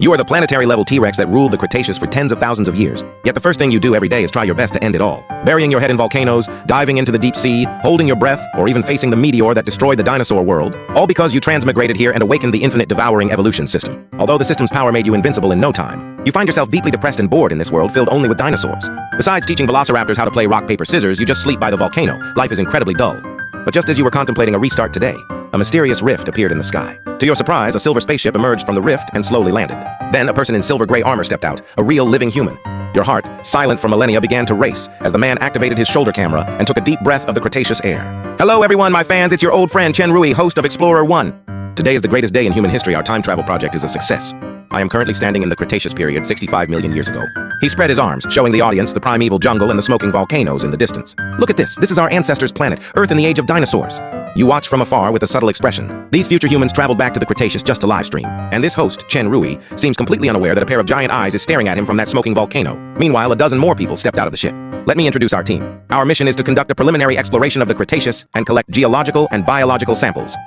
You are the planetary-level T-Rex that ruled the Cretaceous for tens of thousands of years. Yet the first thing you do every day is try your best to end it all. Burying your head in volcanoes, diving into the deep sea, holding your breath, or even facing the meteor that destroyed the dinosaur world. All because you transmigrated here and awakened the infinite devouring evolution system. Although the system's power made you invincible in no time, you find yourself deeply depressed and bored in this world filled only with dinosaurs. Besides teaching velociraptors how to play rock, paper, scissors, you just sleep by the volcano. Life is incredibly dull. But just as you were contemplating a restart today, a mysterious rift appeared in the sky. To your surprise, a silver spaceship emerged from the rift and slowly landed. Then a person in silver gray armor stepped out, a real living human. Your heart, silent for millennia, began to race as the man activated his shoulder camera and took a deep breath of the Cretaceous air. Hello everyone, my fans, it's your old friend Chen Rui, host of Explorer 1. Today is the greatest day in human history. Our time travel project is a success. I am currently standing in the Cretaceous period 65 million years ago. He spread his arms, showing the audience the primeval jungle and the smoking volcanoes in the distance. Look at this. This is our ancestors' planet, Earth in the age of dinosaurs. You watch from afar with a subtle expression. These future humans traveled back to the Cretaceous just to live stream. And this host, Chen Rui, seems completely unaware that a pair of giant eyes is staring at him from that smoking volcano. Meanwhile, a dozen more people stepped out of the ship. Let me introduce our team. Our mission is to conduct a preliminary exploration of the Cretaceous and collect geological and biological samples.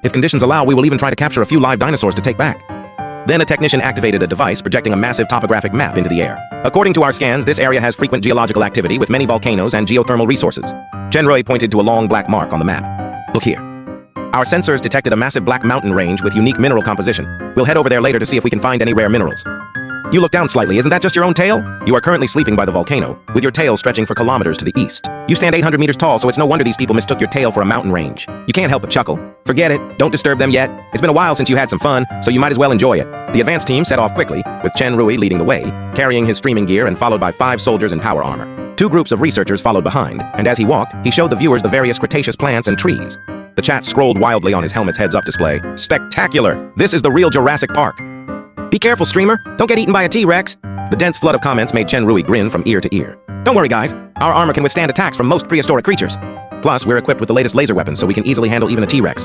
If conditions allow, we will even try to capture a few live dinosaurs to take back. Then a technician activated a device projecting a massive topographic map into the air. According to our scans, this area has frequent geological activity with many volcanoes and geothermal resources. Chen Rui pointed to a long black mark on the map. Look here. Our sensors detected a massive black mountain range with unique mineral composition. We'll head over there later to see if we can find any rare minerals. You look down slightly, isn't that just your own tail? You are currently sleeping by the volcano, with your tail stretching for kilometers to the east. You stand 800 meters tall, so it's no wonder these people mistook your tail for a mountain range. You can't help but chuckle. Forget it, don't disturb them yet. It's been a while since you had some fun, so you might as well enjoy it. The advance team set off quickly, with Chen Rui leading the way, carrying his streaming gear and followed by 5 soldiers in power armor. 2 groups of researchers followed behind, and as he walked, he showed the viewers the various Cretaceous plants and trees. The chat scrolled wildly on his helmet's heads-up display. Spectacular! This is the real Jurassic Park. Be careful, streamer. Don't get eaten by a T-Rex. The dense flood of comments made Chen Rui grin from ear to ear. Don't worry, guys. Our armor can withstand attacks from most prehistoric creatures. Plus, we're equipped with the latest laser weapons, so we can easily handle even a T-Rex.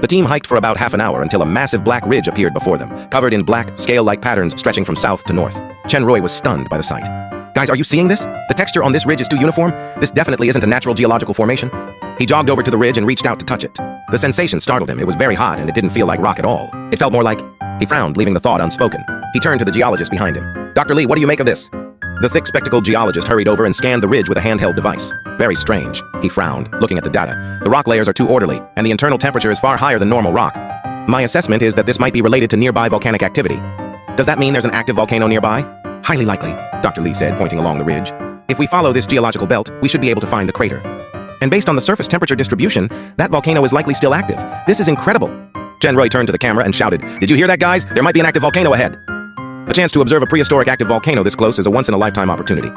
The team hiked for about half an hour until a massive black ridge appeared before them, covered in black, scale-like patterns stretching from south to north. Chen Rui was stunned by the sight. Guys, are you seeing this? The texture on this ridge is too uniform. This definitely isn't a natural geological formation. He jogged over to the ridge and reached out to touch it. The sensation startled him. It was very hot, and it didn't feel like rock at all. It felt more like... He frowned, leaving the thought unspoken. He turned to the geologist behind him. Dr. Lee, what do you make of this? The thick-spectacled geologist hurried over and scanned the ridge with a handheld device. Very strange. He frowned, looking at the data. The rock layers are too orderly, and the internal temperature is far higher than normal rock. My assessment is that this might be related to nearby volcanic activity. Does that mean there's an active volcano nearby? Highly likely, Dr. Lee said, pointing along the ridge. If we follow this geological belt, we should be able to find the crater. And based on the surface temperature distribution, that volcano is likely still active. This is incredible. Chen Rui turned to the camera and shouted, "Did you hear that, guys? There might be an active volcano ahead." A chance to observe a prehistoric active volcano this close is a once-in-a-lifetime opportunity.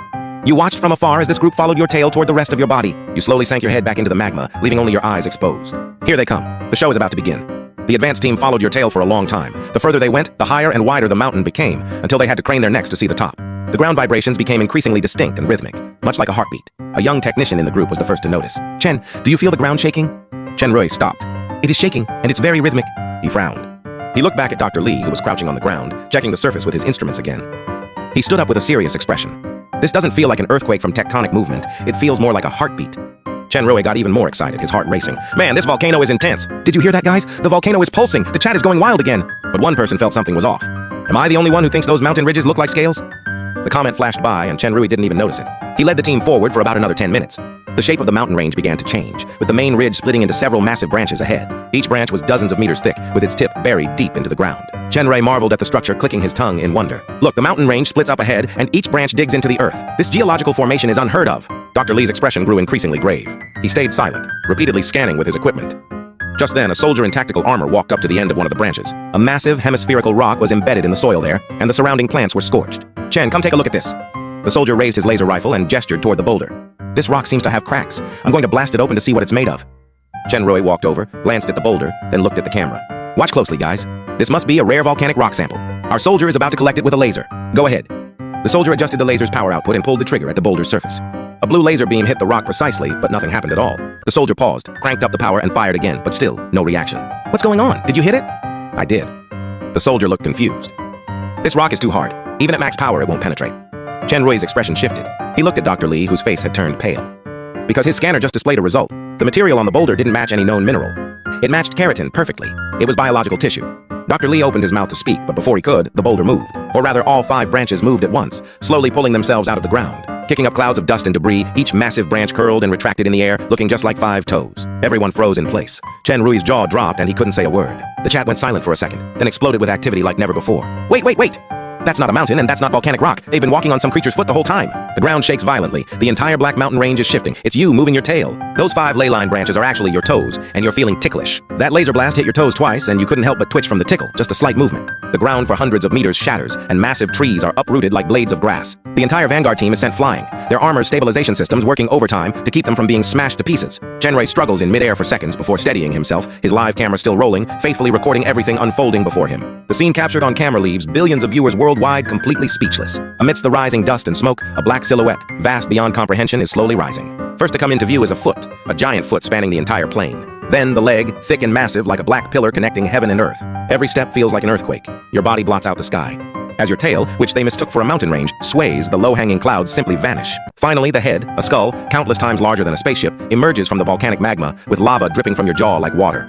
You watched from afar as this group followed your tail toward the rest of your body. You slowly sank your head back into the magma, leaving only your eyes exposed. Here they come. The show is about to begin. The advance team followed your tail for a long time. The further they went, the higher and wider the mountain became, until they had to crane their necks to see the top. The ground vibrations became increasingly distinct and rhythmic, much like a heartbeat. A young technician in the group was the first to notice. "Chen, do you feel the ground shaking?" Chen Rui stopped. "It is shaking, and it's very rhythmic." He frowned. He looked back at Dr. Lee, who was crouching on the ground, checking the surface with his instruments again. He stood up with a serious expression. "This doesn't feel like an earthquake from tectonic movement. It feels more like a heartbeat." Chen Rui got even more excited, his heart racing. "Man, this volcano is intense. Did you hear that, guys? The volcano is pulsing. The chat is going wild again." But one person felt something was off. "Am I the only one who thinks those mountain ridges look like scales?" The comment flashed by, and Chen Rui didn't even notice it. He led the team forward for about another 10 minutes. The shape of the mountain range began to change, with the main ridge splitting into several massive branches ahead. Each branch was dozens of meters thick, with its tip buried deep into the ground. Chen Rui marveled at the structure, clicking his tongue in wonder. "Look, the mountain range splits up ahead, and each branch digs into the earth. This geological formation is unheard of." Dr. Lee's expression grew increasingly grave. He stayed silent, repeatedly scanning with his equipment. Just then, a soldier in tactical armor walked up to the end of one of the branches. A massive hemispherical rock was embedded in the soil there, and the surrounding plants were scorched. "Chen, come take a look at this." The soldier raised his laser rifle and gestured toward the boulder. "This rock seems to have cracks. I'm going to blast it open to see what it's made of." Chen Rui walked over, glanced at the boulder, then looked at the camera. "Watch closely, guys. This must be a rare volcanic rock sample. Our soldier is about to collect it with a laser. Go ahead." The soldier adjusted the laser's power output and pulled the trigger at the boulder's surface. A blue laser beam hit the rock precisely, but nothing happened at all. The soldier paused, cranked up the power, and fired again, but still, no reaction. "What's going on? Did you hit it?" "I did." The soldier looked confused. "This rock is too hard. Even at max power, it won't penetrate." Chen Rui's expression shifted. He looked at Dr. Lee, whose face had turned pale. Because his scanner just displayed a result. The material on the boulder didn't match any known mineral. It matched keratin perfectly. It was biological tissue. Dr. Lee opened his mouth to speak, but before he could, the boulder moved. Or rather, all 5 branches moved at once, slowly pulling themselves out of the ground. Kicking up clouds of dust and debris, each massive branch curled and retracted in the air, looking just like 5 toes. Everyone froze in place. Chen Rui's jaw dropped and he couldn't say a word. The chat went silent for a second, then exploded with activity like never before. Wait! That's not a mountain and that's not volcanic rock. They've been walking on some creature's foot the whole time. The ground shakes violently. The entire Black Mountain range is shifting. It's you moving your tail. Those 5 ley line branches are actually your toes, and you're feeling ticklish. That laser blast hit your toes twice, and you couldn't help but twitch from the tickle, just a slight movement. The ground for hundreds of meters shatters, and massive trees are uprooted like blades of grass. The entire Vanguard team is sent flying, their armor's stabilization systems working overtime to keep them from being smashed to pieces. Genray struggles in midair for seconds before steadying himself, his live camera still rolling, faithfully recording everything unfolding before him. The scene captured on camera leaves billions of viewers worldwide completely speechless. Amidst the rising dust and smoke, a black silhouette, vast beyond comprehension, is slowly rising. First to come into view is a foot, a giant foot spanning the entire plain. Then the leg, thick and massive like a black pillar connecting heaven and earth. Every step feels like an earthquake. Your body blots out the sky. As your tail, which they mistook for a mountain range, sways, the low-hanging clouds simply vanish. Finally, the head, a skull, countless times larger than a spaceship, emerges from the volcanic magma, with lava dripping from your jaw like water.